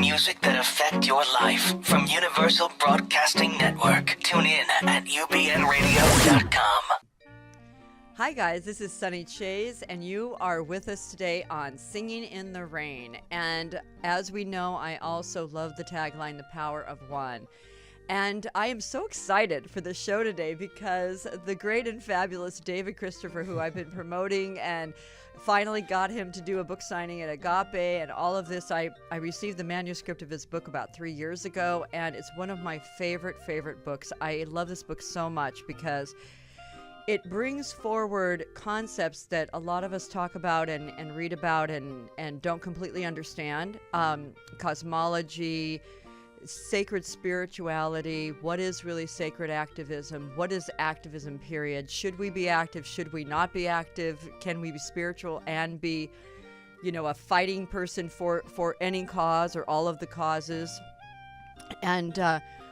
music that affect your life from Universal Broadcasting Network. Tune in at ubnradio.com. Hi guys, this is Sunny Chayes, and you are with us today on Singing in the Rain. And as we know, I also love the tagline, The Power of One. And I am so excited for the show today because the great and fabulous David Christopher, who I've been promoting and finally got him to do a book signing at Agape and all of this, I received the manuscript of his book about 3 years ago, and it's one of my favorite books. I love this book so much because it brings forward concepts that a lot of us talk about and read about and don't completely understand. Cosmology, sacred spirituality, what is really sacred activism, what is activism, period. Should we be active? Should we not be active? Can we be spiritual and be, a fighting person for any cause or all of the causes? And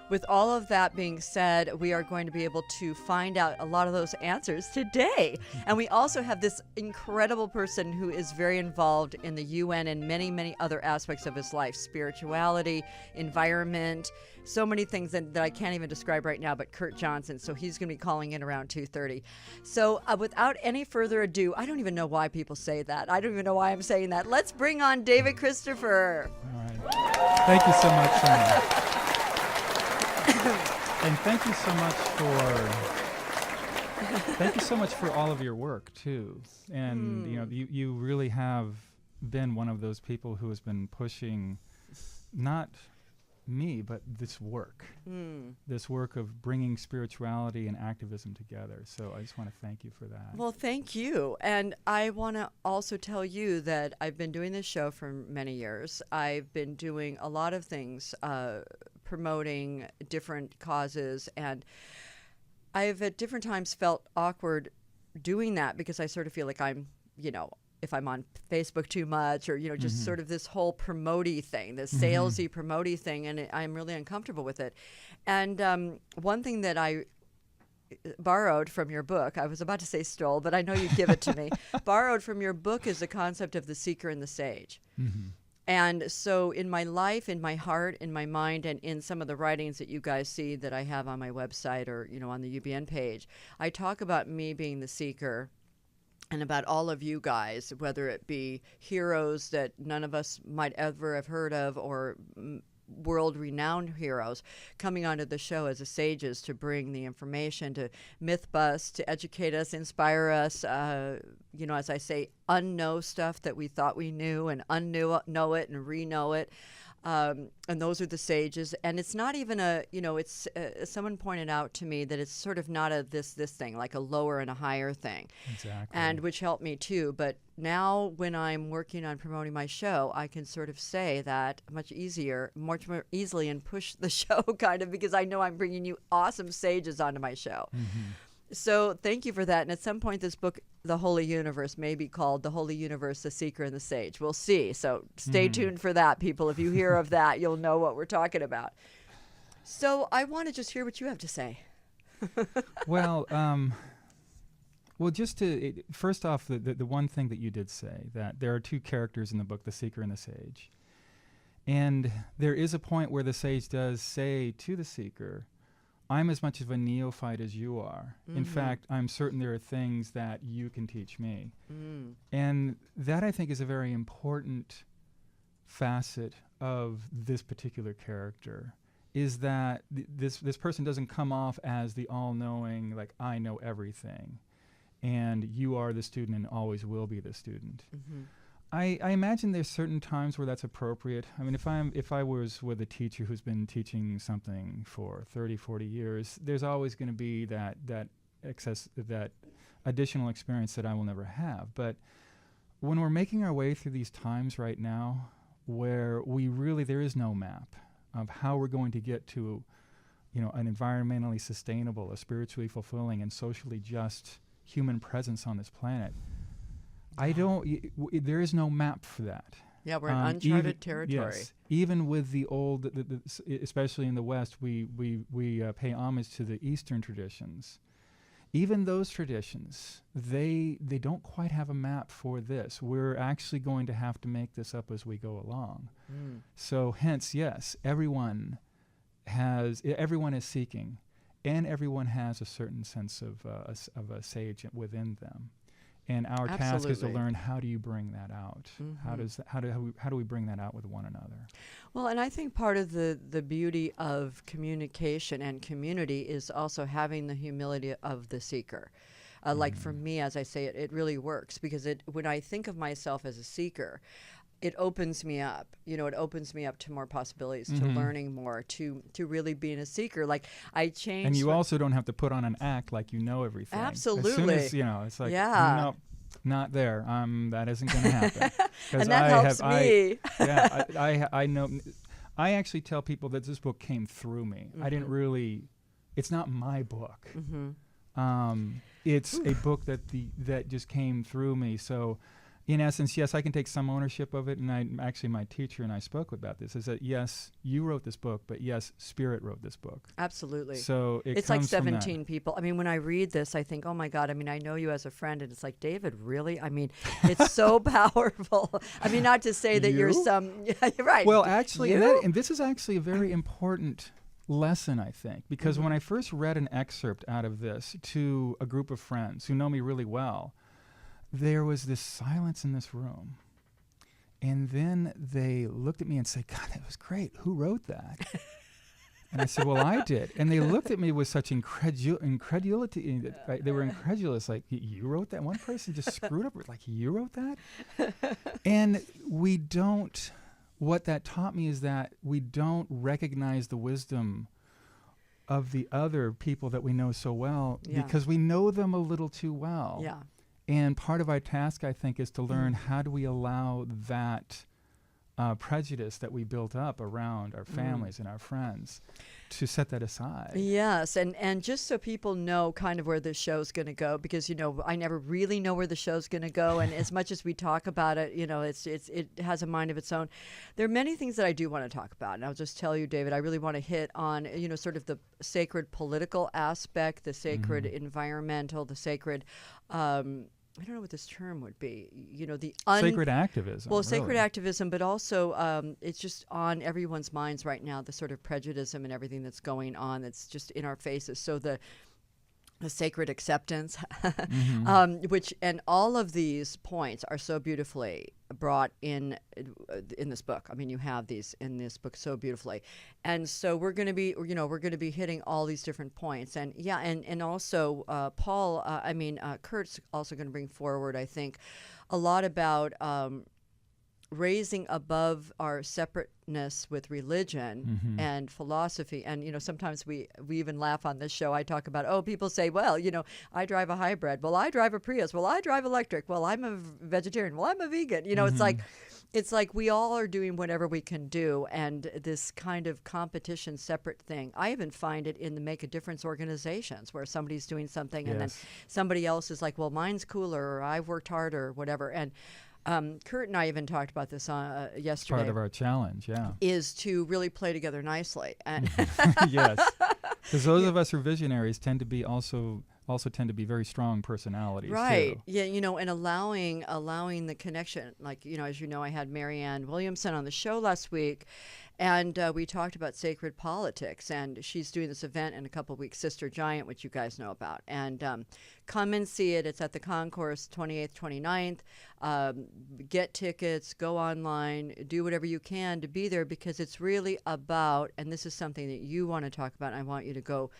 with all of that being said, we are going to be able to find out a lot of those answers today. And we also have this incredible person who is very involved in the UN and many other aspects of his life, spirituality, environment, so many things that I can't even describe right now, but Curt Johnson. So he's going to be calling in around 2:30. So without any further ado, I don't even know why people say that. I don't even know why I'm saying that. Let's bring on David Christopher. All right. Thank you so much, Sunny. And thank you so much for all of your work too. And you really have been one of those people who has been pushing not me, but this work of bringing spirituality and activism together. So I just want to thank you for that. Well, thank you. And I want to also tell you that I've been doing this show for many years. I've been doing a lot of things, promoting different causes, and I've at different times felt awkward doing that because I sort of feel like I'm, if I'm on Facebook too much or, just sort of this whole promote-y thing, this salesy promote-y thing, and I'm really uncomfortable with it. And one thing that I borrowed from your book, I was about to say stole, but I know you'd give it to me, borrowed from your book is the concept of the seeker and the sage. And so in my life, in my heart, in my mind, and in some of the writings that you guys see that I have on my website or, on the UBN page, I talk about me being the seeker and about all of you guys, whether it be heroes that none of us might ever have heard of or world-renowned heroes coming onto the show as the sages to bring the information, to myth bust, to educate us, inspire us, as I say, unknow stuff that we thought we knew and know it and re-know it. And those are the sages. And it's not even it's someone pointed out to me that it's sort of not a this thing, like a lower and a higher thing. Exactly. And which helped me too. But now when I'm working on promoting my show, I can sort of say that much more easily and push the show kind of because I know I'm bringing you awesome sages onto my show. So thank you for that. And at some point, this book, The Holy Universe, may be called The Holy Universe, The Seeker and the Sage. We'll see. So stay tuned for that, people. If you hear of that, you'll know what we're talking about. So I want to just hear what you have to say. Well, just to, first off, the one thing that you did say, that there are two characters in the book, the seeker and the sage. And there is a point where the sage does say to the seeker, I'm as much of a neophyte as you are. In fact, I'm certain there are things that you can teach me. And that, I think, is a very important facet of this particular character, is that this person doesn't come off as the all-knowing, like, I know everything, and you are the student and always will be the student. I imagine there's certain times where that's appropriate. I mean, if I was with a teacher who's been teaching something for 30, 40 years, there's always going to be that additional experience that I will never have. But when we're making our way through these times right now, where there is no map of how we're going to get to, an environmentally sustainable, a spiritually fulfilling, and socially just human presence on this planet, there is no map for that. Yeah, we're in uncharted territory. Yes, even with the old, especially in the West, we pay homage to the Eastern traditions. Even those traditions, they don't quite have a map for this. We're actually going to have to make this up as we go along. So hence, yes, everyone is seeking, and everyone has a certain sense of a sage within them. And our task is to learn, how do you bring that out? How do we bring that out with one another? Well, and I think part of the beauty of communication and community is also having the humility of the seeker. Like for me, as I say, it really works, because when I think of myself as a seeker, it opens me up. It opens me up to more possibilities, to learning more, to really being a seeker. Like I changed. And you also don't have to put on an act like you know everything. Absolutely. As soon as, it's like, nope, not there. That isn't going to happen. And that helps me. I know. I actually tell people that this book came through me. I didn't really. It's not my book. It's a book that just came through me. So, in essence, yes, I can take some ownership of it. And actually, my teacher and I spoke about this, is that, yes, you wrote this book, but yes, Spirit wrote this book. Absolutely. So it's like 17 people. I mean, when I read this, I think, oh my God, I mean, I know you as a friend, and it's like, David, really? I mean, it's so powerful. I mean, not to say that you're some, right. Well, actually, and this is actually a very important lesson, I think, because when I first read an excerpt out of this to a group of friends who know me really well, there was this silence in this room. And then they looked at me and said, God, that was great. Who wrote that? And I said, well, I did. And they looked at me with such incredulity. They were incredulous. Like, you wrote that? One person just screwed up. Like, you wrote that? And what that taught me is that we don't recognize the wisdom of the other people that we know so well because we know them a little too well. Yeah. And part of our task, I think, is to learn how do we allow that prejudice that we built up around our families and our friends to set that aside. Yes, and just so people know kind of where the show's going to go, because I never really know where the show's going to go, and as much as we talk about it, it has a mind of its own. There are many things that I do want to talk about, and I'll just tell you, David, I really want to hit on sort of the sacred political aspect, the sacred environmental, the sacred. I don't know what this term would be. The sacred activism. Well, sacred activism, but also it's just on everyone's minds right now, the sort of prejudice and everything that's going on that's just in our faces. So the sacred acceptance, which, and all of these points are so beautifully brought in this book. I mean, you have these in this book so beautifully, and so we're going to be hitting all these different points, and and also Curt's also going to bring forward, I think, a lot about raising above our separateness with religion and philosophy. And sometimes we even laugh on this show. I talk about, people say, well, I drive a hybrid, well, I drive a Prius, well, I drive electric, well, I'm a vegetarian, well, I'm a vegan. It's like we all are doing whatever we can do, and this kind of competition separate thing, I even find it in the Make a Difference organizations, where somebody's doing something and then somebody else is like, well, mine's cooler, or I've worked harder, or whatever. And Curt and I even talked about this yesterday. It's part of our challenge, is to really play together nicely. And yes, because those of us who are visionaries tend to be also tend to be very strong personalities, right? Too. Yeah, and allowing the connection. Like, as I had Marianne Williamson on the show last week, and we talked about sacred politics, and she's doing this event in a couple of weeks, Sister Giant, which you guys know about. And come and see it. It's at the Concourse, 28th, 29th. Get tickets, go online, do whatever you can to be there, because it's really about, and this is something that you want to talk about, and I want you to go.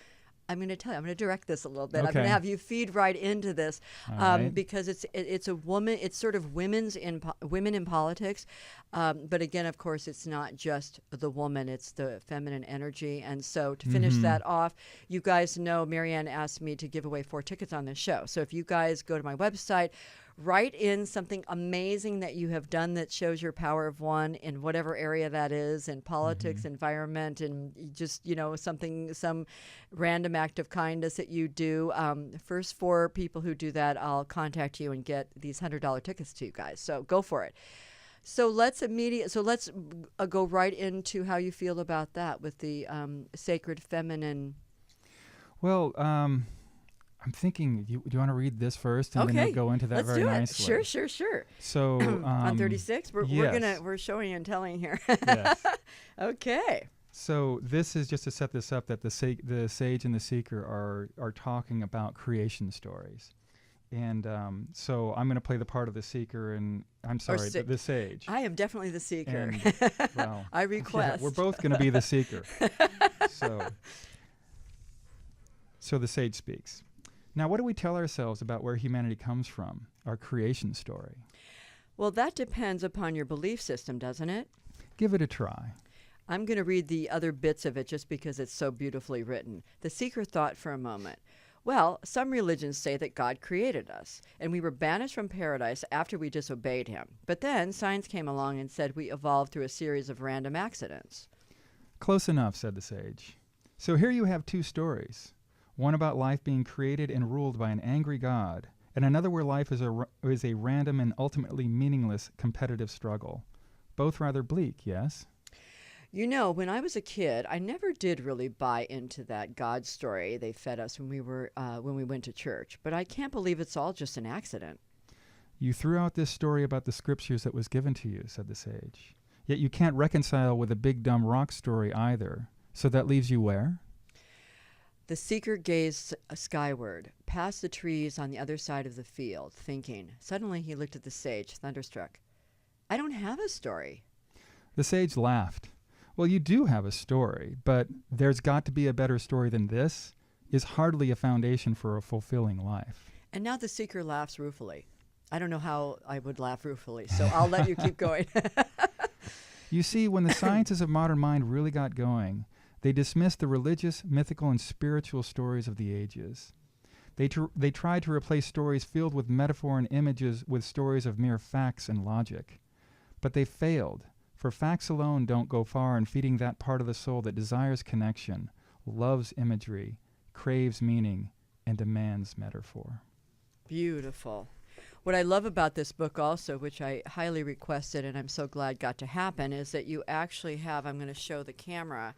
I'm going to tell you, I'm going to again this a little bit. Okay. I'm going to have you feed right into this, because it's a woman. It's sort of women in politics, but again, of course, it's not just the woman; it's the feminine energy. And so, to finish that off, you guys know Marianne asked me to give away 4 tickets on this show. So if you guys go to my website, write in something amazing that you have done that shows your power of one in whatever area that is, in politics, environment, and just, some random act of kindness that you do. First 4 people who do that, I'll contact you and get these $100 tickets to you guys. So go for it. So let's go right into how you feel about that with the sacred feminine. Well, I'm thinking, do you want to read this first, and then Okay, we'll go into that let's very do it. nicely? Sure. So On 36, yes. we're showing and telling here. Yes. Okay. So this is just to set this up, that the sage and the seeker are talking about creation stories. And so I'm going to play the part of the seeker, and I'm sorry, the sage. I am definitely the seeker. And, well, I request. Yeah, we're both going to be the seeker. So the sage speaks. Now, what do we tell ourselves about where humanity comes from, our creation story? Well, that depends upon your belief system, doesn't it? Give it a try. I'm going to read the other bits of it just because it's so beautifully written. The seeker thought for a moment. Well, some religions say that God created us, and we were banished from paradise after we disobeyed him. But then science came along and said we evolved through a series of random accidents. Close enough, said the sage. So here you have two stories. One about life being created and ruled by an angry God, and another where life is a random and ultimately meaningless competitive struggle. Both rather bleak, yes? You know, when I was a kid, I never did really buy into that God story they fed us when we went to church. But I can't believe it's all just an accident. You threw out this story about the scriptures that was given to you, said the sage. Yet you can't reconcile with a big dumb rock story either. So that leaves you where? The seeker gazed skyward, past the trees on the other side of the field, thinking. Suddenly he looked at the sage, thunderstruck. I don't have a story. The sage laughed. Well, you do have a story, but there's got to be a better story than this is hardly a foundation for a fulfilling life. And now the seeker laughs ruefully. I don't know how I would laugh ruefully, so I'll let you keep going. You see, when the sciences of modern mind really got going, they dismissed the religious, mythical, and spiritual stories of the ages. They tried to replace stories filled with metaphor and images with stories of mere facts and logic. But they failed. For facts alone don't go far in feeding that part of the soul that desires connection, loves imagery, craves meaning, and demands metaphor. Beautiful. What I love about this book also, which I highly requested and I'm so glad got to happen, is that you actually have, I'm going to show the camera,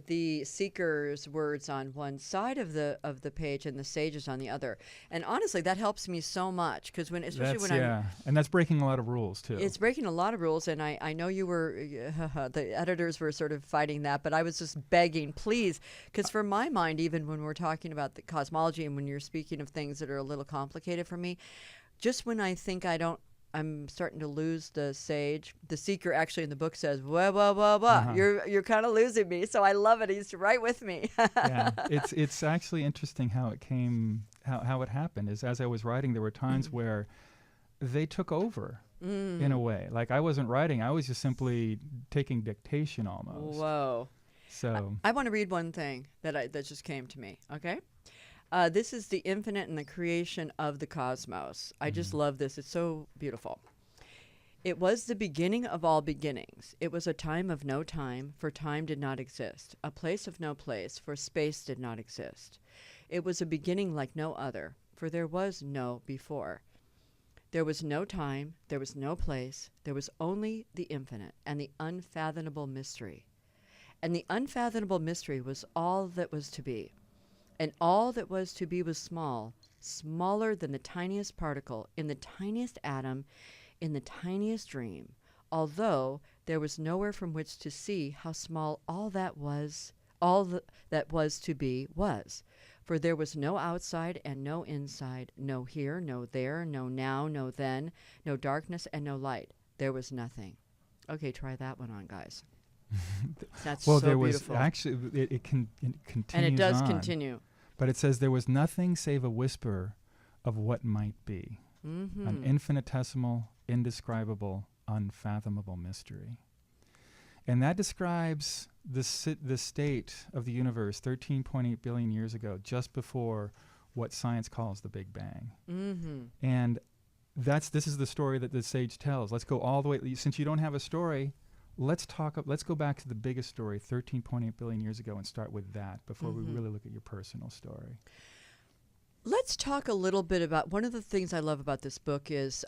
the seeker's words on one side of the page and the sage's on the other. And honestly, that helps me so much because and that's breaking a lot of rules too. It's breaking a lot of rules, and I know you were the editors were sort of fighting that, but I was just begging, please, because for my mind, even when we're talking about the cosmology and when you're speaking of things that are a little complicated for me, just when I think I'm starting to lose the sage. The seeker actually in the book says, "Wah wah wah wah." You're kind of losing me, so I love it. He's right with me. Yeah, it's actually interesting how it came, how it happened. Is as I was writing, there were times where they took over in a way. Like I wasn't writing; I was just simply taking dictation almost. Whoa! So I want to read one thing that just came to me. Okay. This is the infinite and the creation of the cosmos. I just love this. It's so beautiful. It was the beginning of all beginnings. It was a time of no time, for time did not exist. A place of no place, for space did not exist. It was a beginning like no other, for there was no before. There was no time, there was no place, there was only the infinite and the unfathomable mystery. And the unfathomable mystery was all that was to be. And all that was to be was small, smaller than the tiniest particle, in the tiniest atom, in the tiniest dream, although there was nowhere from which to see how small all that was to be was. For there was no outside and no inside, no here, no there, no now, no then, no darkness and no light. There was nothing. Okay, try that one on, guys. That's well, so there beautiful. was actually it continues and it does on, continue. But it says there was nothing save a whisper of what might be, an infinitesimal, indescribable, unfathomable mystery. And that describes the state of the universe 13.8 billion years ago, just before what science calls the Big Bang. And this is the story that the sage tells. Let's go all the way. Since you don't have a story, let's go back to the biggest story, 13.8 billion years ago, and start with that before we really look at your personal story. Let's talk a little bit about, one of the things I love about this book is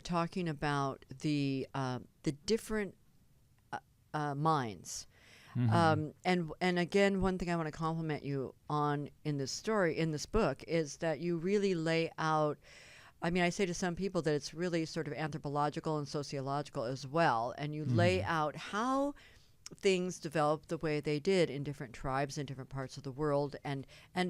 talking about the different minds. And again, one thing I want to compliment you on in this story, in this book, is that you really lay out. I mean, I say to some people that it's really sort of anthropological and sociological as well, and you lay out how things developed the way they did in different tribes in different parts of the world, and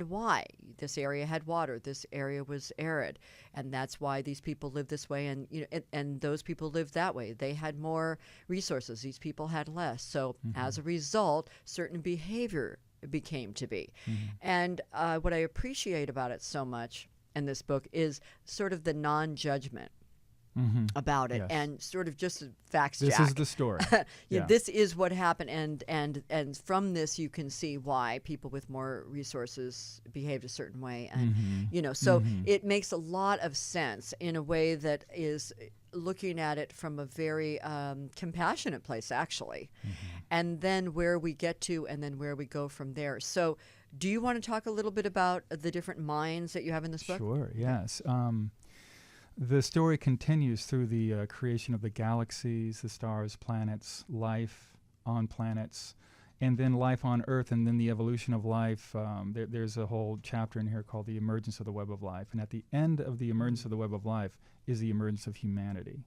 why this area had water, this area was arid, and that's why these people lived this way, and and those people lived that way. They had more resources, these people had less, so as a result certain behavior became to be. And what I appreciate about it so much in this book is sort of the non-judgment about it, and sort of just facts. This is the story. This is what happened, and from this you can see why people with more resources behaved a certain way, and so it makes a lot of sense in a way that is looking at it from a very compassionate place, actually, and then where we get to, and then where we go from there. So, do you want to talk a little bit about the different minds that you have in this book? Sure. Yes. The story continues through the creation of the galaxies, the stars, planets, life on planets, and then life on Earth, and then the evolution of life. There's a whole chapter in here called The Emergence of the Web of Life. And at the end of the emergence of the web of life is the emergence of humanity.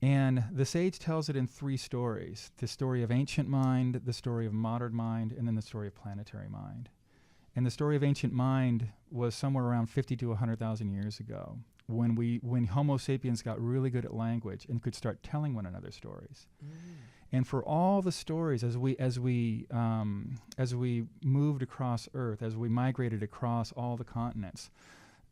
And the sage tells it in 3 stories: the story of ancient mind, the story of modern mind, and then the story of planetary mind. And the story of ancient mind was somewhere around 50 to 100,000 years ago, when Homo sapiens got really good at language and could start telling one another stories. And for all the stories, as we moved across Earth, as we migrated across all the continents,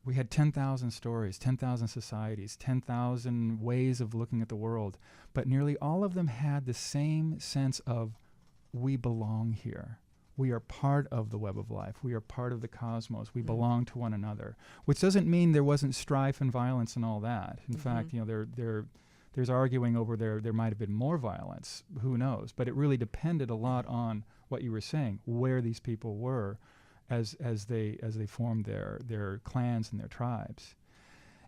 we had 10,000 stories, 10,000 societies, 10,000 ways of looking at the world. But nearly all of them had the same sense of, we belong here. We are part of the web of life. We are part of the cosmos. We belong to one another, which doesn't mean there wasn't strife and violence and all that. In fact, there's arguing over there might have been more violence. Who knows? But it really depended a lot on what you were saying, where these people were as they formed their clans and their tribes.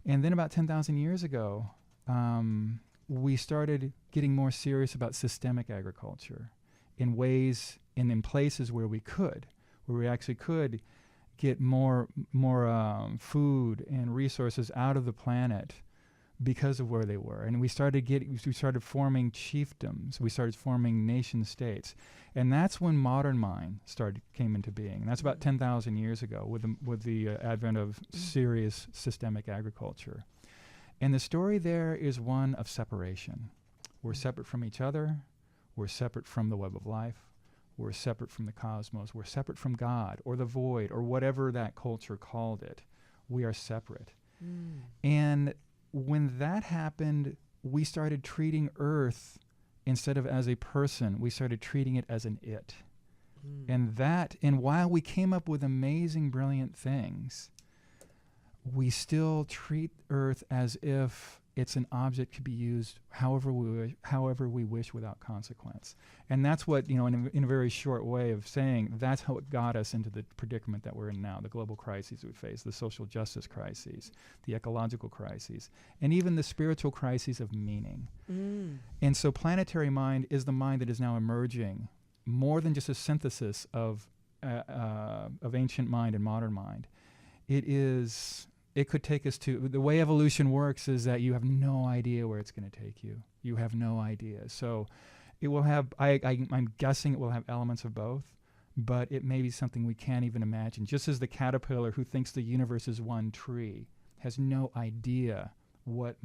And then about 10,000 years ago, we started getting more serious about systemic agriculture in ways and in places where we actually could get more food and resources out of the planet because of where they were. And we started forming chiefdoms. We started forming nation states. And that's when modern mind came into being. And that's about 10,000 years ago with the advent of serious systemic agriculture. And the story there is one of separation. We're separate from each other. We're separate from the web of life. We're separate from the cosmos. We're separate from God or the void or whatever that culture called it. We are separate. And when that happened, we started treating Earth, instead of as a person, we started treating it as an it. And while we came up with amazing, brilliant things, we still treat Earth as if it's an object to be used however we wish without consequence. And that's what, in a very short way of saying, that's how it got us into the predicament that we're in now, the global crises we face, the social justice crises, the ecological crises, and even the spiritual crises of meaning. And so planetary mind is the mind that is now emerging, more than just a synthesis of ancient mind and modern mind. It could take us to, the way evolution works is that you have no idea where it's going to take you. You have no idea. So it will have, I'm guessing it will have elements of both, but it may be something we can't even imagine. Just as the caterpillar who thinks the universe is one tree has no idea what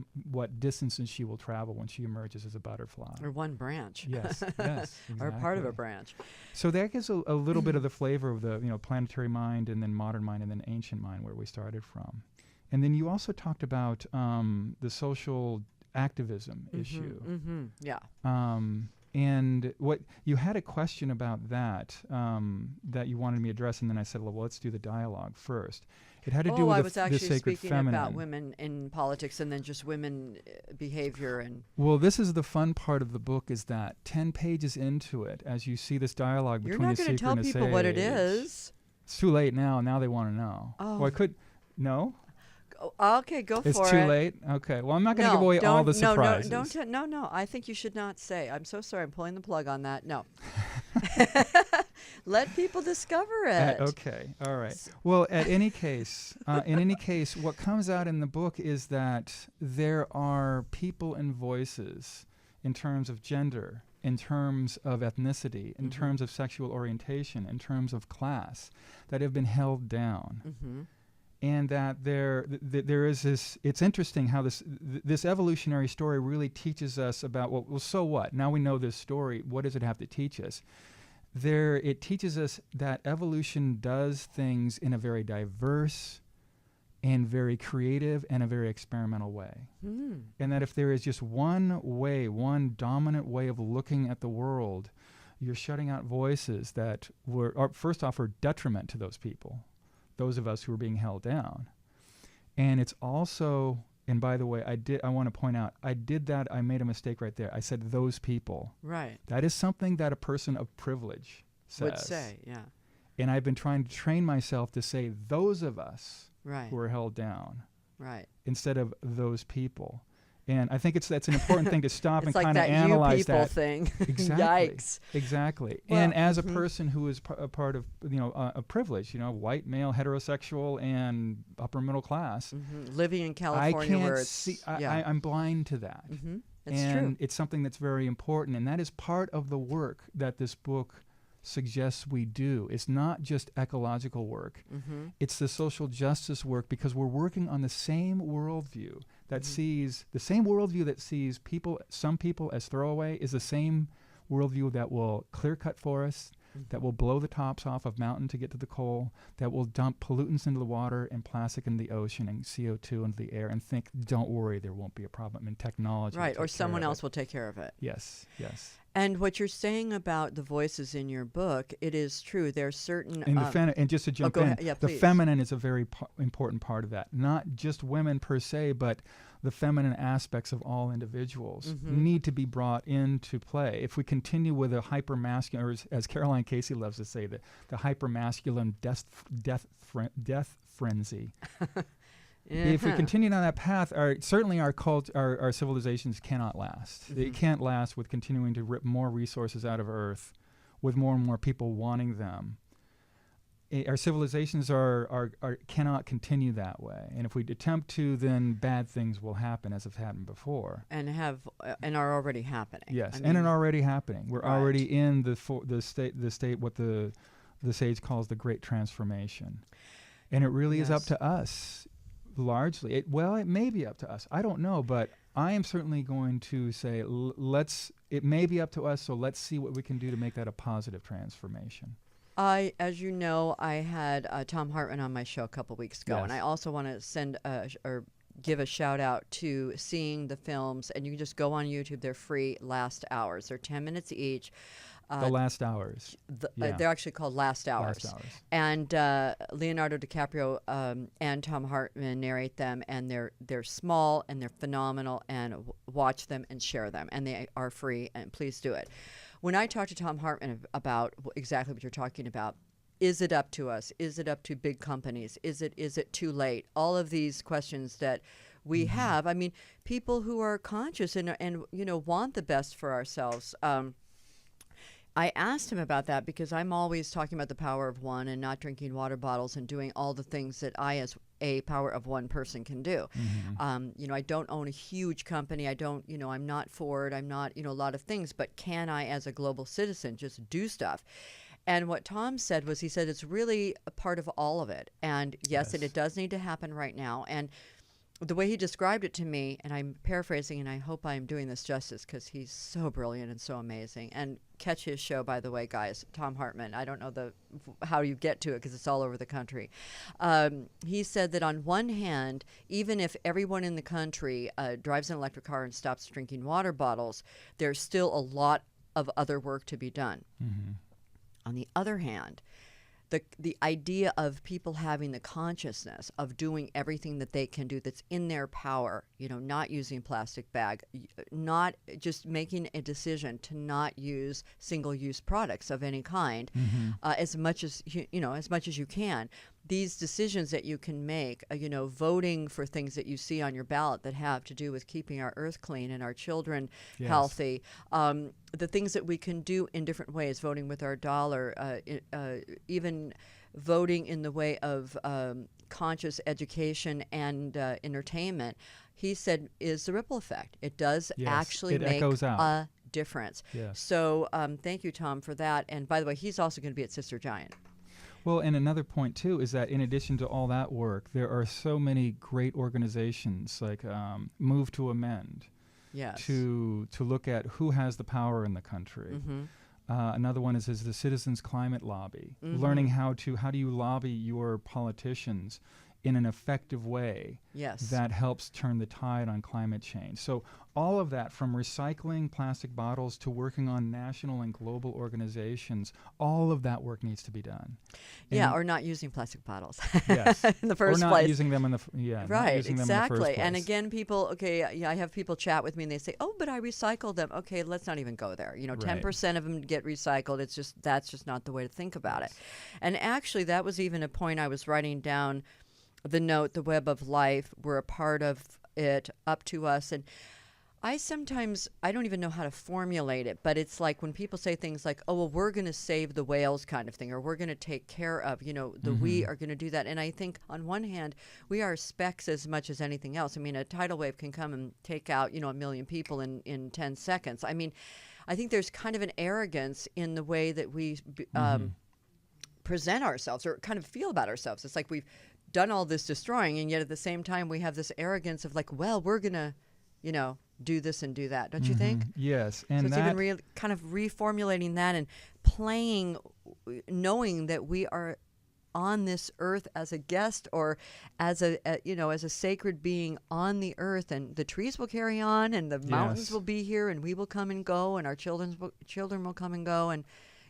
distances she will travel when she emerges as a butterfly. Or one branch. Yes, exactly. Or part of a branch. So that gives a little bit of the flavor of the planetary mind, and then modern mind, and then ancient mind, where we started from. And then you also talked about the social activism issue. Yeah. And what you had a question about that you wanted me to address, and then I said, well, let's do the dialogue first. It had to do with I was the actually sacred speaking feminine. about women in politics, and then just women behavior and. Well, this is the fun part of the book, is that 10 pages into it, as you see this dialogue between the seeker and the sage. You're not going to tell people what it is. It's too late now. Now they want to know. Oh. Well, I could. No. Okay, go It's for it. too late? Okay. Well, I'm not going to give away all the surprises. No. I think you should not say. I'm so sorry. I'm pulling the plug on that. No. Let people discover it. Okay. All right. Well, in any case, what comes out in the book is that there are people and voices in terms of gender, in terms of ethnicity, in terms of sexual orientation, in terms of class, that have been held down. Mm-hmm. And that there is this. It's interesting how this evolutionary story really teaches us about, well, so what? Now we know this story. What does it have to teach us? It teaches us that evolution does things in a very diverse and very creative and a very experimental way. Mm. And that if there is just one way, one dominant way of looking at the world, you're shutting out voices that first off, are detriment to those people, those of us who are being held down. And it's also, and by the way, I want to point out, I made a mistake right there. I said those people. Right. That is something that a person of privilege says. Would say, yeah. And I've been trying to train myself to say those of us Right. who are held down Right. instead of those people. And I think that's an important thing to stop and like kind of that analyze you people that thing. Exactly. Yikes. Exactly. Well, and as a person who is a part of a privilege, white male, heterosexual, and upper middle class, living in California, I can't where it's, see. yeah. I'm blind to that. It's and true. it's something that's very important, and that is part of the work that this book suggests we do. It's not just ecological work. It's the social justice work, because we're working on the same worldview that sees some people as throwaway, is the same worldview that will clear cut forests, that will blow the tops off of mountain to get to the coal, that will dump pollutants into the water and plastic into the ocean and CO2 into the air, and think, don't worry, there won't be a problem, and technology will Right, take or care someone of else it. will take care of it. Yes, yes. And what you're saying about the voices in your book, it is true. There's certain... And just to jump go in, ahead. Yeah, the please. feminine is a very important part of that. Not just women per se, but the feminine aspects of all individuals need to be brought into play. If we continue with a hyper-masculine, or as Caroline Casey loves to say, the hyper-masculine death frenzy. If we continue down that path, certainly our civilizations cannot last. They can't last with continuing to rip more resources out of Earth, with more and more people wanting them. Our civilizations cannot continue that way. And if we attempt to, then bad things will happen, as have happened before. And are already happening. Yes, and are already happening. We're Right. already in the state what the sage calls the Great Transformation. And it really is up Yes. to us. Largely, it may be up to us. I don't know, but I am certainly going to say it may be up to us, so let's see what we can do to make that a positive transformation. As you know, I had Tom Hartman on my show a couple weeks ago, Yes. and I also want to give a shout out to seeing the films, and you can just go on YouTube. They're free. Last Hours. They're 10 minutes each. The Last Hours. Yeah. They're actually called Last Hours. Last Hours. And Leonardo DiCaprio and Tom Hartman narrate them, and they're small and they're phenomenal. And watch them and share them, and they are free. And please do it. When I talked to Tom Hartman about exactly what you're talking about, is it up to us? Is it up to big companies? Is it too late? All of these questions that we have. I mean, people who are conscious and want the best for ourselves. I asked him about that because I'm always talking about the power of one and not drinking water bottles and doing all the things that I, as a power of one person, can do. I don't own a huge company. I don't, I'm not Ford. I'm not, a lot of things. But can I, as a global citizen, just do stuff? And what Tom said was, he said it's really a part of all of it. And yes, and it does need to happen right now. And the way he described it to me, and I'm paraphrasing, and I hope I'm doing this justice because he's so brilliant and so amazing. And catch his show, by the way, guys, Tom Hartman. I don't know how you get to it because it's all over the country. He said that on one hand, even if everyone in the country drives an electric car and stops drinking water bottles, there's still a lot of other work to be done. On the other hand, the idea of people having the consciousness of doing everything that they can do that's in their power, not using a plastic bag, not just making a decision to not use single-use products of any kind, as much as you can. these decisions that you can make, voting for things that you see on your ballot that have to do with keeping our earth clean and our children healthy, the things that we can do in different ways, voting with our dollar, even voting in the way of conscious education and entertainment, he said, is the ripple effect. It does actually make a difference. Yes. So thank you, Tom, for that. And by the way, he's also going to be at Sister Giant. Well, and another point, too, is that in addition to all that work, there are so many great organizations like Move to Amend to look at who has the power in the country. Mm-hmm. Another one is the Citizens Climate Lobby, learning how do you lobby your politicians in an effective way that helps turn the tide on climate change. So all of that, from recycling plastic bottles to working on national and global organizations, all of that work needs to be done. Or not using plastic bottles yes. in the first place. Or not using them in the right, exactly. And again, people, I have people chat with me and they say, oh, but I recycled them. Okay, let's not even go there. 10% of them get recycled. That's just not the way to think about it. And actually, that was even a point I was writing down. The note, the web of life, we're a part of it, up to us. And I don't even know how to formulate it, but it's like when people say things like, oh, well, we're going to save the whales kind of thing, or we're going to take care of, we are going to do that. And I think on one hand, we are specks as much as anything else. I mean, a tidal wave can come and take out, 1 million people in 10 seconds. I mean, I think there's kind of an arrogance in the way that we present ourselves or kind of feel about ourselves. It's like we've done all this destroying, and yet at the same time we have this arrogance of like, well, we're gonna do this and do that, don't you think? Yes. And so it's even kind of reformulating that and playing, knowing that we are on this earth as a guest or as as a sacred being on the earth, and the trees will carry on and the mountains will be here and we will come and go and our children will come and go, and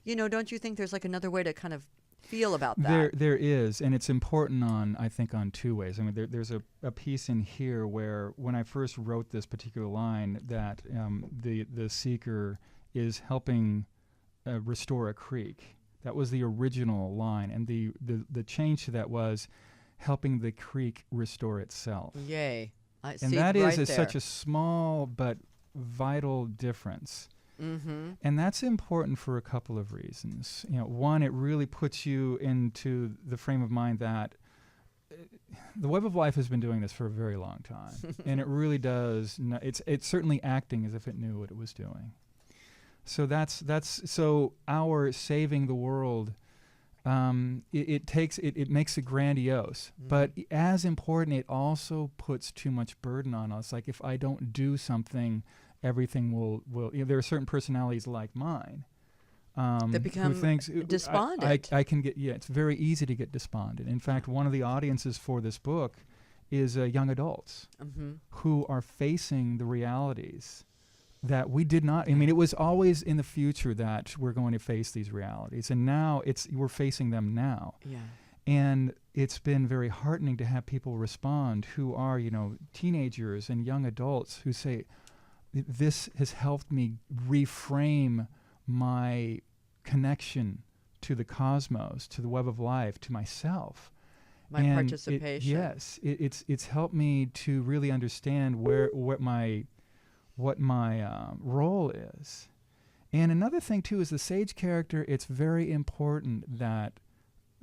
don't you think there's like another way to kind of feel about that? There is, and it's important I think on two ways. I mean, there's a piece in here where when I first wrote this particular line that the seeker is helping restore a creek. That was the original line, and the change to that was helping the creek restore itself. Yay. And that is such a small but vital difference. Mm-hmm. And that's important for a couple of reasons. One, it really puts you into the frame of mind that the Web of Life has been doing this for a very long time, and it really does. It's certainly acting as if it knew what it was doing. So so our saving the world. It makes it grandiose, but as important, it also puts too much burden on us. Like if I don't do something, everything will there are certain personalities like mine that become despondent. I can get it's very easy to get despondent. In fact, one of the audiences for this book is young adults who are facing the realities that we did not. I mean, it was always in the future that we're going to face these realities, and now we're facing them now. Yeah. And it's been very heartening to have people respond who are teenagers and young adults who say, this has helped me reframe my connection to the cosmos, to the web of life, to myself. My participation. It's helped me to really understand what my role is. And another thing too is the sage character. It's very important that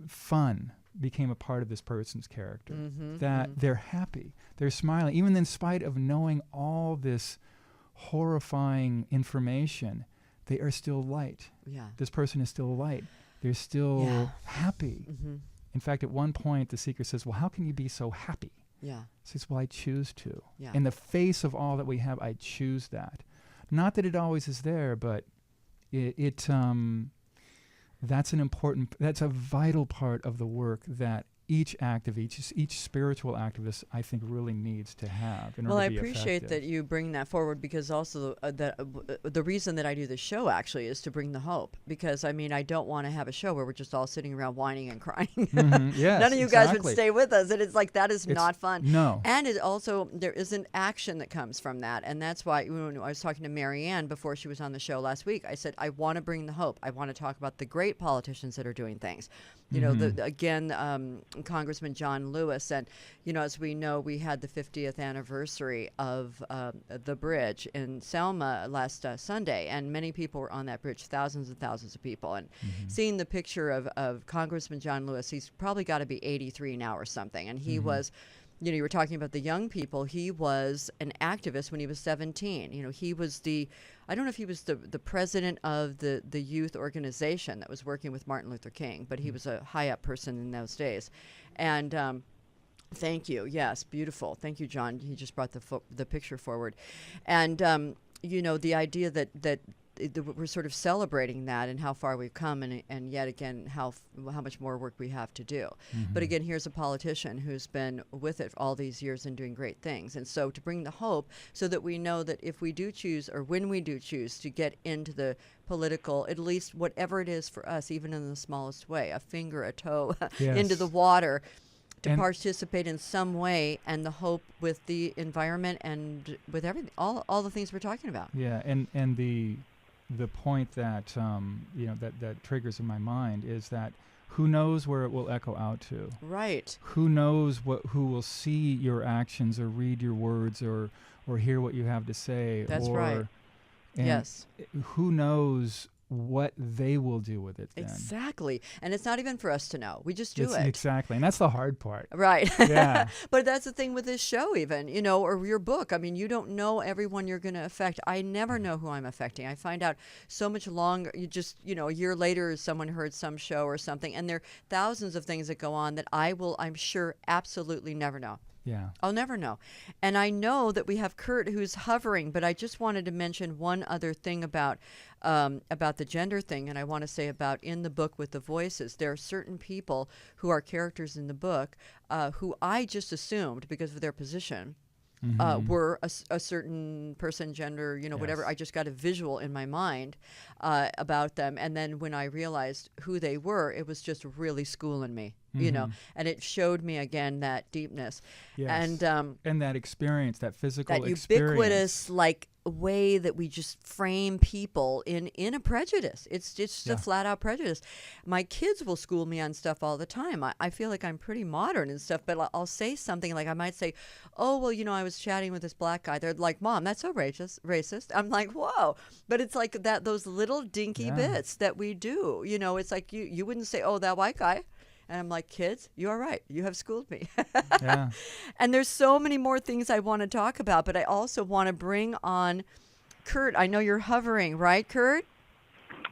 fun became a part of this person's character. They're happy, they're smiling, even in spite of knowing all this horrifying information, they are still light. Yeah. This person is still light. They're still happy. In fact, at one point, the seeker says, well, how can you be so happy? Yeah. He says, well, I choose to. Yeah. In the face of all that we have, I choose that. Not that it always is there, but that's a vital part of the work that each spiritual activist, I think, really needs to have in order to be effective. Well, I appreciate that you bring that forward, because also the reason that I do this show actually is to bring the hope. Because I mean, I don't want to have a show where we're just all sitting around whining and crying. Yes, none of you guys would stay with us, and it's like it's not fun. No, and it also there is an action that comes from that, and that's why when I was talking to Marianne before she was on the show last week, I said I want to bring the hope. I want to talk about the great politicians that are doing things. You know, again, Congressman John Lewis, and as we know, we had the 50th anniversary of the bridge in Selma last Sunday, and many people were on that bridge, thousands and thousands of people. And seeing the picture of Congressman John Lewis, he's probably got to be 83 now or something, and he was. You were talking about the young people. He was an activist when he was 17. He was I don't know if he was the president of the youth organization that was working with Martin Luther King, but he was a high up person in those days. And thank you. Yes, beautiful. Thank you, John. He just brought the picture forward. And, the idea that we're sort of celebrating that and how far we've come, and yet again how much more work we have to do. But again, here's a politician who's been with it all these years and doing great things. And so to bring the hope, so that we know that if we do choose, or when we do choose to get into the political, at least whatever it is for us, even in the smallest way, a finger, a toe into the water, to participate in some way, and the hope with the environment and with everything, all the things we're talking about. Yeah, and the point that that triggers in my mind is that who knows where it will echo out to? Right. Who knows who will see your actions or read your words or hear what you have to say? That's right. Yes. Who knows what they will do with it then? Exactly. And it's not even for us to know. We just do it. Exactly. And that's the hard part. Right. Yeah. But that's the thing with this show even, or your book. I mean, you don't know everyone you're going to affect. I never know who I'm affecting. I find out so much longer. You just, a year later, someone heard some show or something, and there are thousands of things that go on that I'm sure, absolutely never know. Yeah. I'll never know. And I know that we have Curt who's hovering, but I just wanted to mention one other thing about the gender thing, and I want to say about in the book with the voices. There are certain people who are characters in the book who I just assumed, because of their position, were a certain person, gender, whatever. I just got a visual in my mind about them. And then when I realized who they were, it was just really schooling me, and it showed me again that deepness. Yes. And that experience, that physical that experience. Ubiquitous, way that we just frame people in a prejudice. It's just a flat out prejudice. My kids will school me on stuff all the time. I feel like I'm pretty modern and stuff, but I'll say something like, I might say, oh, well, I was chatting with this black guy. They're like, Mom, that's so racist. I'm like, whoa. But it's like those little dinky bits that we do. It's like you wouldn't say, oh, that white guy. And I'm like, kids, you are right. You have schooled me. Yeah. And there's so many more things I want to talk about, but I also want to bring on Curt. I know you're hovering, right, Curt?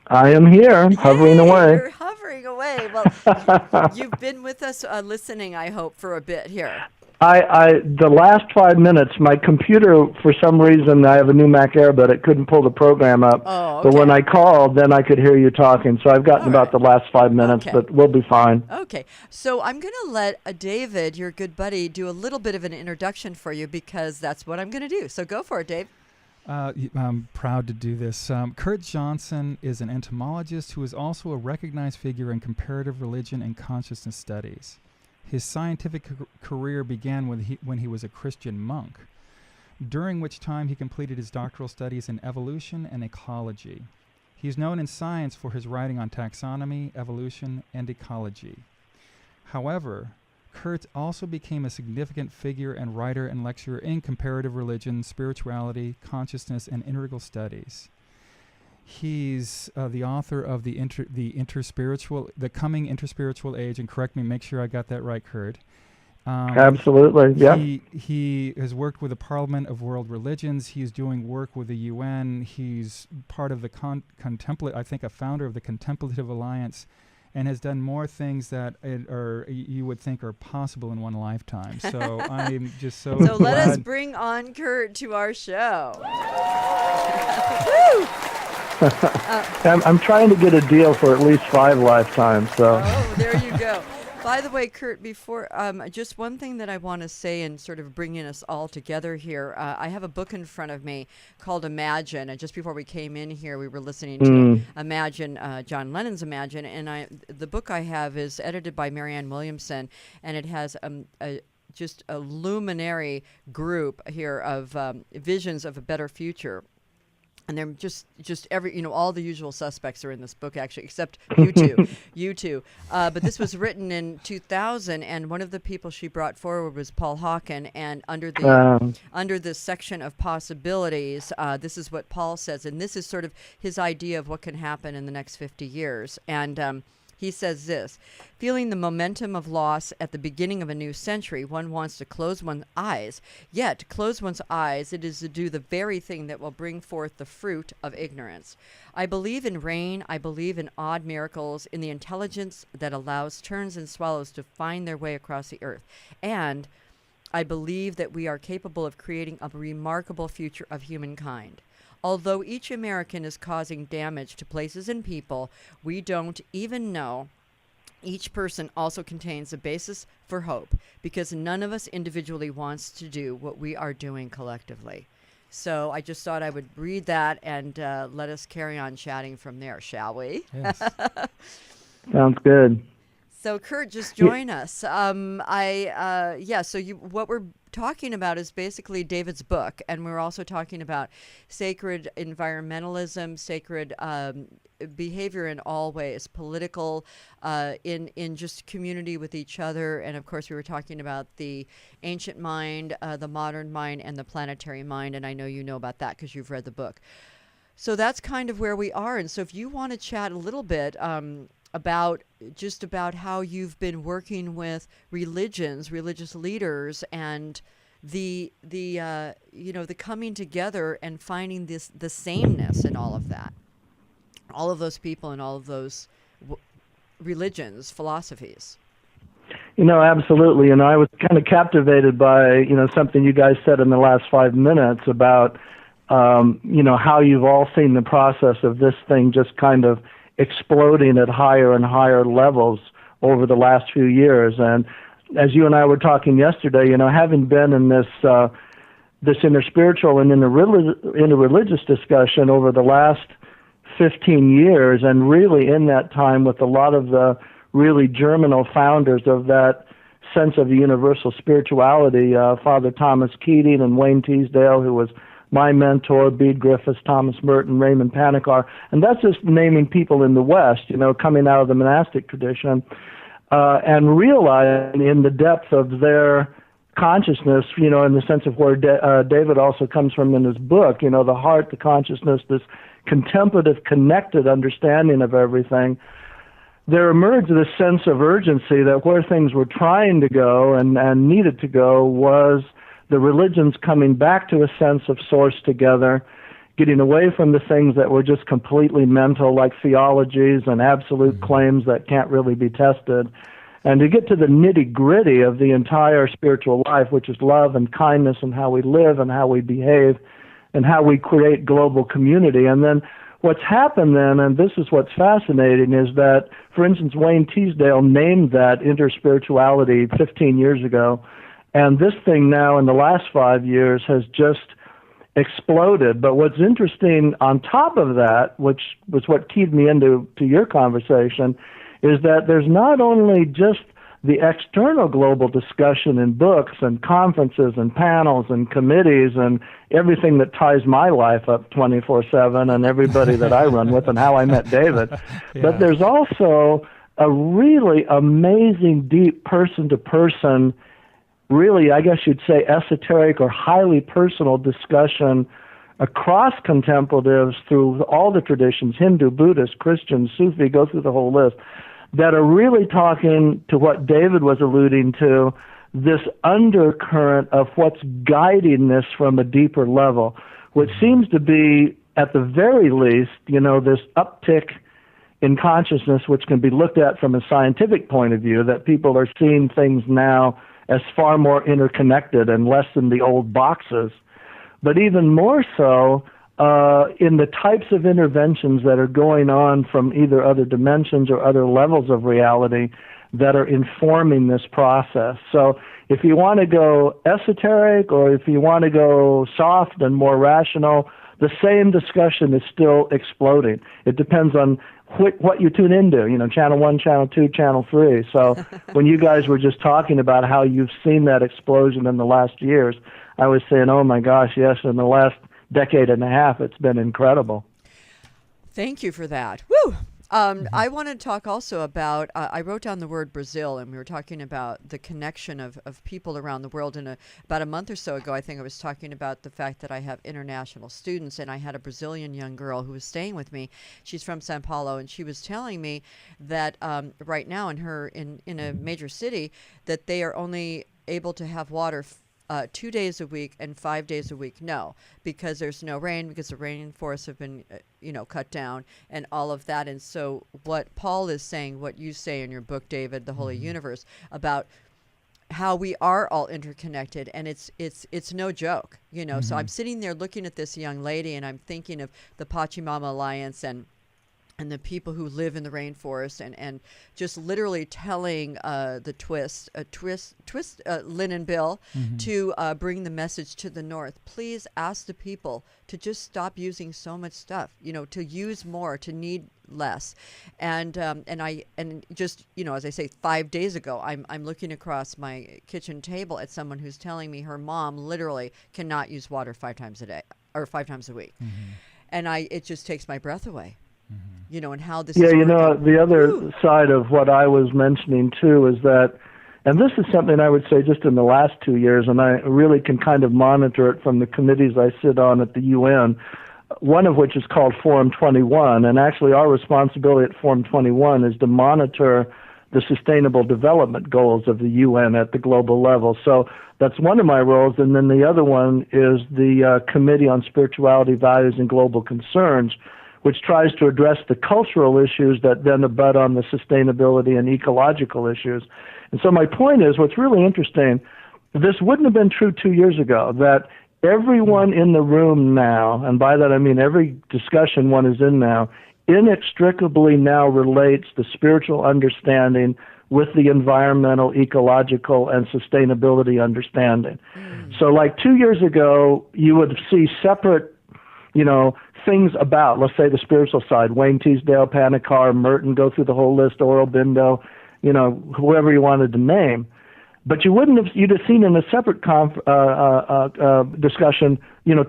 I am here, hovering away. You're hovering away. Well, you've been with us listening, I hope, for a bit here. The last 5 minutes, my computer, for some reason, I have a new Mac Air, but it couldn't pull the program up. Oh, okay. But when I called, then I could hear you talking. So I've gotten about the last 5 minutes, but we'll be fine. Okay. So I'm going to let David, your good buddy, do a little bit of an introduction for you, because that's what I'm going to do. So go for it, Dave. I'm proud to do this. Curt Johnson is an entomologist who is also a recognized figure in comparative religion and consciousness studies. His scientific career began when he was a Christian monk, during which time he completed his doctoral studies in evolution and ecology. He's known in science for his writing on taxonomy, evolution, and ecology. However, Curt also became a significant figure and writer and lecturer in comparative religion, spirituality, consciousness, and integral studies. He's the author of the coming interspiritual age, and correct me, make sure I got that right, Curt. Absolutely, yeah. He has worked with the Parliament of World Religions. He's doing work with the UN. He's part of the I think a founder of the Contemplative Alliance, and has done more things that you would think are possible in one lifetime. So I'm just so glad. Let us bring on Curt to our show. Woo! I'm trying to get a deal for at least 5 lifetimes. So. Oh, there you go. By the way, Curt, before just one thing that I want to say and sort of bringing us all together here, I have a book in front of me called Imagine, and just before we came in here, we were listening to Imagine, John Lennon's Imagine, and the book I have is edited by Marianne Williamson, and it has just a luminary group here of visions of a better future. And they're just every, all the usual suspects are in this book, actually, except you two, you two. But this was written in 2000, and one of the people she brought forward was Paul Hawken. And under this section of possibilities, this is what Paul says, and this is sort of his idea of what can happen in the next 50 years. And he says this: feeling the momentum of loss at the beginning of a new century, one wants to close one's eyes. Yet, to close one's eyes, it is to do the very thing that will bring forth the fruit of ignorance. I believe in rain. I believe in odd miracles, in the intelligence that allows terns and swallows to find their way across the earth. And I believe that we are capable of creating a remarkable future of humankind. Although each American is causing damage to places and people we don't even know, each person also contains a basis for hope, because none of us individually wants to do what we are doing collectively. So I just thought I would read that and let us carry on chatting from there, shall we? Yes. Sounds good. So Curt, just join us. So what we're talking about is basically David's book, and we're also talking about sacred environmentalism, sacred behavior in all ways, political, in just community with each other, and of course we were talking about the ancient mind, the modern mind, and the planetary mind, and I know you know about that because you've read the book. So that's kind of where we are, and so if you want to chat a little bit about how you've been working with religions, religious leaders, and the coming together and finding the sameness in all of that, all of those people and all of those religions, philosophies. Absolutely. I was kind of captivated by, something you guys said in the last 5 minutes about, how you've all seen the process of this thing just kind of exploding at higher and higher levels over the last few years. And as you and I were talking yesterday, having been in this interspiritual and interreligious discussion over the last 15 years, and really in that time with a lot of the really germinal founders of that sense of the universal spirituality, Father Thomas Keating and Wayne Teasdale, who was my mentor, Bede Griffiths, Thomas Merton, Raymond Panikar, and that's just naming people in the West, coming out of the monastic tradition, and realizing in the depth of their consciousness, in the sense of where David also comes from in his book, the heart, the consciousness, this contemplative, connected understanding of everything, there emerged this sense of urgency that where things were trying to go and needed to go was the religions coming back to a sense of source together, getting away from the things that were just completely mental, like theologies and absolute claims that can't really be tested, and to get to the nitty-gritty of the entire spiritual life, which is love and kindness and how we live and how we behave and how we create global community. And then what's happened then, and this is what's fascinating, is that, for instance, Wayne Teasdale named that interspirituality 15 years ago, and this thing now in the last 5 years has just exploded. But what's interesting on top of that, which was what keyed me into your conversation, is that there's not only just the external global discussion in books and conferences and panels and committees and everything that ties my life up 24/7 and everybody that I run with and how I met David, but there's also a really amazing, deep person-to-person, really, I guess you'd say, esoteric or highly personal discussion across contemplatives through all the traditions, Hindu, Buddhist, Christian, Sufi, go through the whole list, that are really talking to what David was alluding to, this undercurrent of what's guiding this from a deeper level, which seems to be, at the very least, this uptick in consciousness, which can be looked at from a scientific point of view, that people are seeing things now as far more interconnected and less in the old boxes. But even more so in the types of interventions that are going on from either other dimensions or other levels of reality that are informing this process. So if you want to go esoteric or if you want to go soft and more rational, the same discussion is still exploding. It depends on what you tune into, channel 1, channel 2, channel 3. So when you guys were just talking about how you've seen that explosion in the last years, I was saying, oh my gosh, yes, in the last decade and a half, it's been incredible. Thank you for that. Woo! I want to talk also about, I wrote down the word Brazil, and we were talking about the connection of people around the world. And about a month or so ago, I think I was talking about the fact that I have international students, and I had a Brazilian young girl who was staying with me. She's from Sao Paulo, and she was telling me that right now in a major city, that they are only able to have water 2 days a week and 5 days a week. No, because there's no rain, because the rainforests have been, cut down and all of that. And so what Paul is saying, what you say in your book, David, The Holy Universe, about how we are all interconnected, and it's no joke, So I'm sitting there looking at this young lady, and I'm thinking of the Pachamama Alliance and the people who live in the rainforest, and just literally telling the twist Lynn and Bill to bring the message to the North. Please ask the people to just stop using so much stuff, to use more, to need less. And just, as I say, 5 days ago, I'm looking across my kitchen table at someone who's telling me her mom literally cannot use water 5 times a day or 5 times a week. And it just takes my breath away. And how this is working. The other side of what I was mentioning too is that, and this is something I would say just in the last 2 years, and I really can kind of monitor it from the committees I sit on at the UN, one of which is called Forum 21, and actually our responsibility at Forum 21 is to monitor the Sustainable Development Goals of the UN at the global level. So that's one of my roles, and then the other one is the Committee on Spirituality, Values, and Global Concerns, which tries to address the cultural issues that then abut on the sustainability and ecological issues. And so my point is, what's really interesting, this wouldn't have been true 2 years ago, that everyone in the room now, and by that I mean every discussion one is in now, inextricably now relates the spiritual understanding with the environmental, ecological, and sustainability understanding. So like 2 years ago, you would see separate, things about, let's say, the spiritual side, Wayne Teasdale, Panikar, Merton, go through the whole list, Aurobindo, whoever you wanted to name. But you'd have seen in a separate discussion,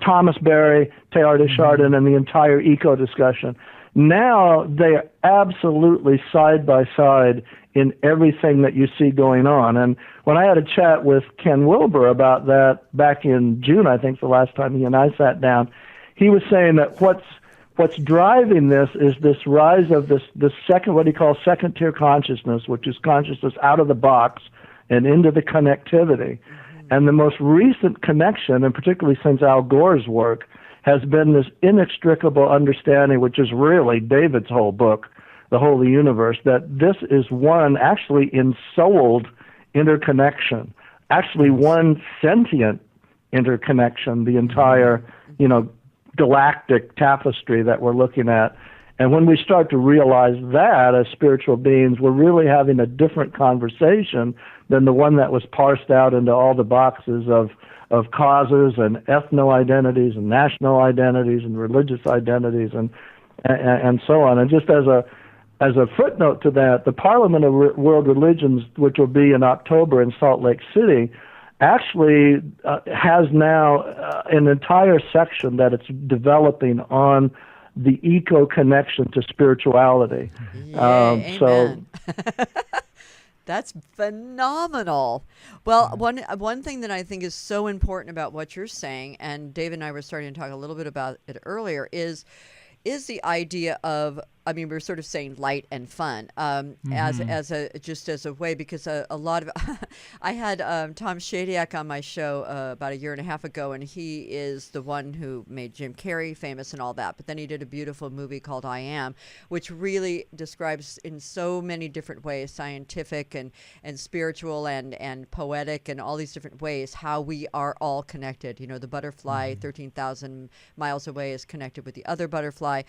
Thomas Berry, Teilhard de Chardin, and the entire eco discussion. Now they are absolutely side by side in everything that you see going on. And when I had a chat with Ken Wilber about that back in June, I think the last time he and I sat down, he was saying that what's driving this is this rise of this second, what he calls second tier consciousness, which is consciousness out of the box and into the connectivity. And the most recent connection, and particularly since Al Gore's work, has been this inextricable understanding, which is really David's whole book, The Holy Universe, that this is one actually ensouled interconnection, actually one sentient interconnection, the entire, galactic tapestry that we're looking at. And when we start to realize that as spiritual beings, we're really having a different conversation than the one that was parsed out into all the boxes of causes and ethno-identities and national identities and religious identities and so on. And just as a footnote to that, the Parliament of World Religions, which will be in October in Salt Lake City, actually has now an entire section that it's developing on the eco connection to spirituality. Amen. That's phenomenal. Well, one thing that I think is so important about what you're saying, and David and I were starting to talk a little bit about it earlier, is the idea of, we were sort of saying light and fun as a way, because a lot of I had Tom Shadyac on my show about 1.5 years ago, and he is the one who made Jim Carrey famous and all that. But then he did a beautiful movie called I Am, which really describes in so many different ways, scientific and spiritual and poetic and all these different ways, how we are all connected. The butterfly 13,000 miles away is connected with the other butterfly.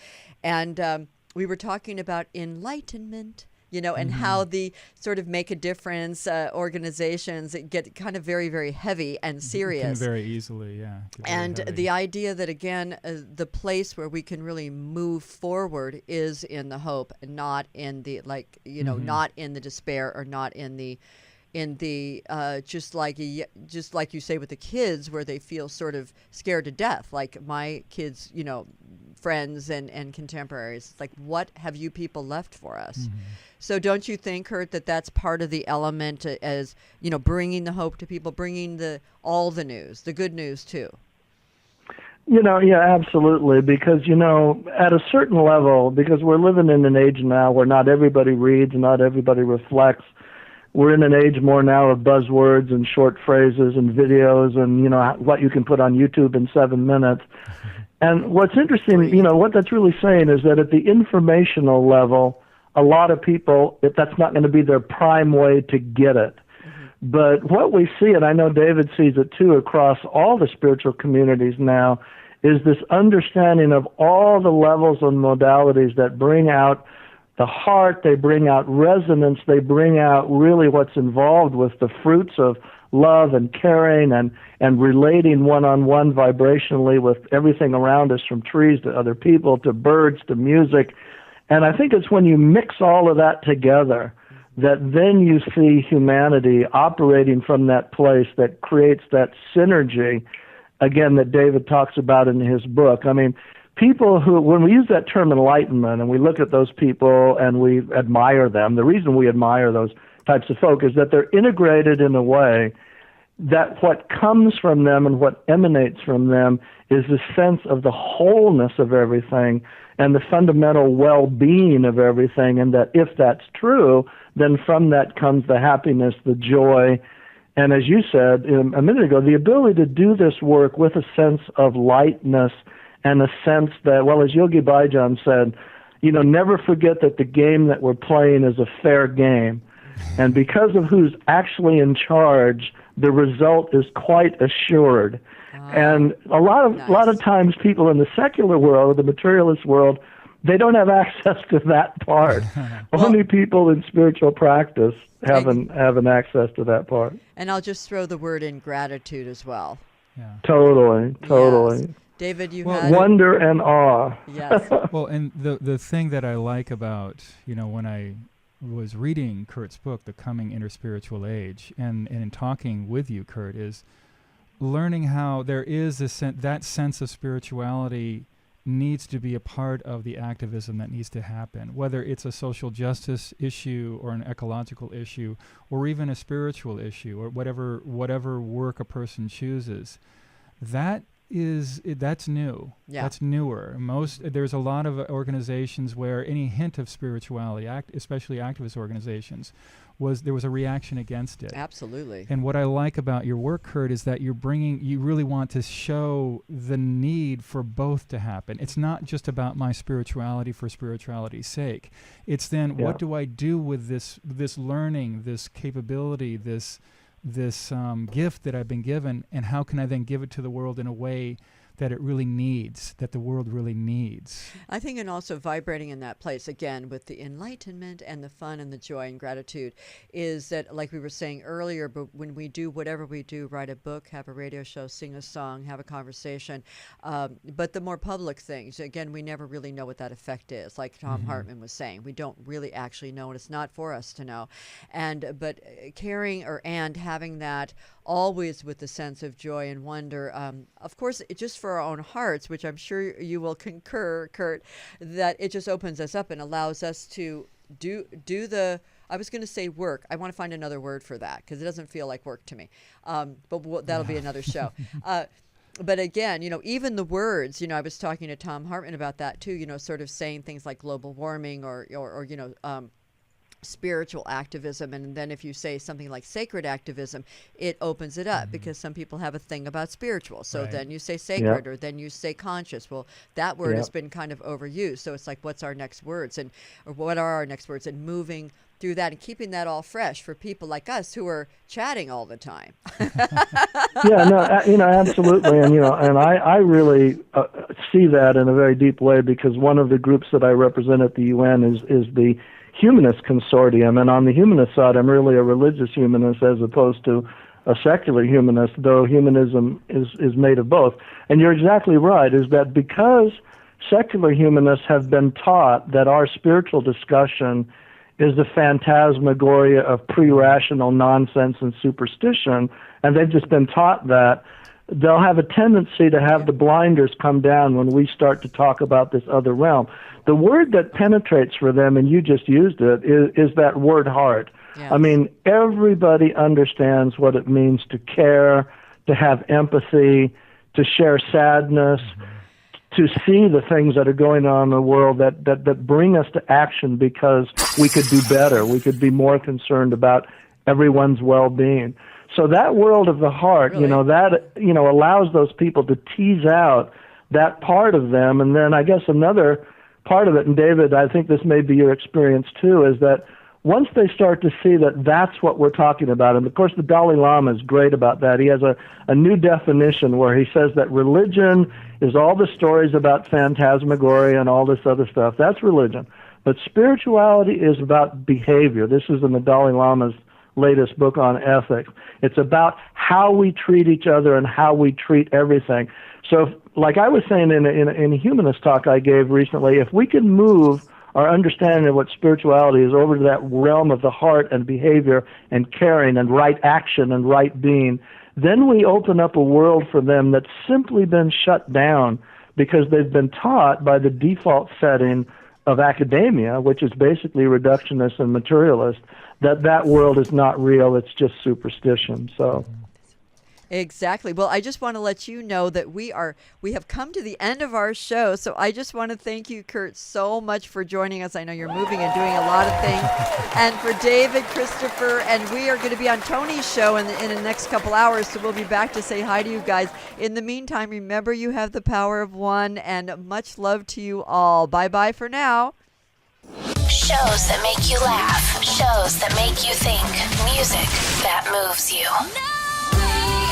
And we were talking about enlightenment, and how the sort of make a difference organizations get kind of very, very heavy and serious. Very easily, yeah. And the idea that, again, the place where we can really move forward is in the hope, and not in the, not in the despair, or not in the in the just like you say with the kids, where they feel sort of scared to death, like my kids, friends and contemporaries. It's like, what have you people left for us? Mm-hmm. So don't you think, Curt, that that's part of the element as, bringing the hope to people, bringing all the news, the good news too? Yeah, absolutely. Because, at a certain level, because we're living in an age now where not everybody reads, not everybody reflects. We're in an age more now of buzzwords and short phrases and videos and, what you can put on YouTube in 7 minutes. And what's interesting, what that's really saying is that at the informational level, a lot of people, that's not going to be their prime way to get it. Mm-hmm. But what we see, and I know David sees it too across all the spiritual communities now, is this understanding of all the levels and modalities that bring out the heart, they bring out resonance, they bring out really what's involved with the fruits of love and caring and relating one-on-one vibrationally with everything around us, from trees to other people to birds to music. And I think it's when you mix all of that together that then you see humanity operating from that place that creates that synergy, again, that David talks about in his book. I mean, people who, when we use that term enlightenment and we look at those people and we admire them, the reason we admire those types of folk is that they're integrated in a way that what comes from them and what emanates from them is the sense of the wholeness of everything and the fundamental well-being of everything, and that if that's true, then from that comes the happiness, the joy, and as you said a minute ago, the ability to do this work with a sense of lightness and a sense that, well, as Yogi Bhajan said, never forget that the game that we're playing is a fair game. And because of who's actually in charge, the result is quite assured. And a lot of times people in the secular world, the materialist world, they don't have access to that part. Only people in spiritual practice have an access to that part. And I'll just throw the word in gratitude as well. Yeah. Totally. Yes. David, you had wonder and awe. Yes. Well, and the thing that I like about, when I was reading Curt's book, The Coming Interspiritual Age, and in talking with you, Curt, is learning how there is that sense of spirituality needs to be a part of the activism that needs to happen, whether it's a social justice issue or an ecological issue or even a spiritual issue or whatever work a person chooses. That's new. Yeah. That's newer. There's a lot of organizations where any hint of spirituality, especially activist organizations, there was a reaction against it. Absolutely. And what I like about your work, Curt, is that you really want to show the need for both to happen. It's not just about my spirituality for spirituality's sake. It's then what do I do with this learning, this capability, this gift that I've been given, and how can I then give it to the world in a way that it really needs, that the world really needs. I think, and also vibrating in that place, again, with the enlightenment and the fun and the joy and gratitude, is that, like we were saying earlier, but when we do whatever we do, write a book, have a radio show, sing a song, have a conversation, but the more public things, again, we never really know what that effect is. Like Tom Hartman was saying, we don't really actually know, and it's not for us to know. But caring and having that always with the sense of joy and wonder, of course, just for our own hearts, which I'm sure you will concur, Curt, that it just opens us up and allows us to do the, I was going to say work. I want to find another word for that because it doesn't feel like work to me. But that'll be another show. But again, even the words, I was talking to Tom Hartman about that too, sort of saying things like global warming or spiritual activism, and then if you say something like sacred activism, it opens it up because some people have a thing about spiritual. So then you say sacred, or then you say conscious. Well, that word has been kind of overused. So it's like, what's our next words, or what are our next words, and moving through that and keeping that all fresh for people like us who are chatting all the time. Absolutely, and I really see that in a very deep way, because one of the groups that I represent at the UN is the Humanist Consortium, and on the humanist side, I'm really a religious humanist as opposed to a secular humanist, though humanism is made of both. And you're exactly right, is that because secular humanists have been taught that our spiritual discussion is the phantasmagoria of pre-rational nonsense and superstition, and they've just been taught that, they'll have a tendency to have the blinders come down when we start to talk about this other realm. The word that penetrates for them, and you just used it, is that word heart. Yes. I mean, everybody understands what it means to care, to have empathy, to share sadness, to see the things that are going on in the world that bring us to action because we could do better. We could be more concerned about everyone's well-being. So that world of the heart, Really? that allows those people to tease out that part of them. And then I guess another part of it, and David, I think this may be your experience too, is that once they start to see that that's what we're talking about, and of course the Dalai Lama is great about that. He has a new definition where he says that religion is all the stories about phantasmagoria and all this other stuff. That's religion. But spirituality is about behavior. This is in the Dalai Lama's latest book on ethics. It's about how we treat each other and how we treat everything. So, like I was saying in a humanist talk I gave recently, if we can move our understanding of what spirituality is over to that realm of the heart and behavior and caring and right action and right being, then we open up a world for them that's simply been shut down because they've been taught by the default setting of academia, which is basically reductionist and materialist, that world is not real, it's just superstition. So Exactly. Well, I just want to let you know that we have come to the end of our show. So I just want to thank you, Curt, so much for joining us. I know you're moving and doing a lot of things. And for David, Christopher, and we are going to be on Tony's show in the next couple hours. So we'll be back to say hi to you guys. In the meantime, remember you have the power of one, and much love to you all. Bye-bye for now. Shows that make you laugh. Shows that make you think. Music that moves you.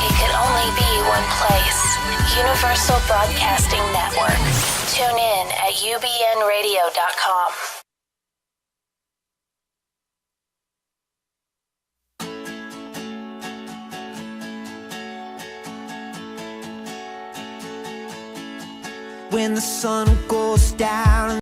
It could only be one place. Universal Broadcasting Network. Tune in at ubnradio.com. When the sun goes down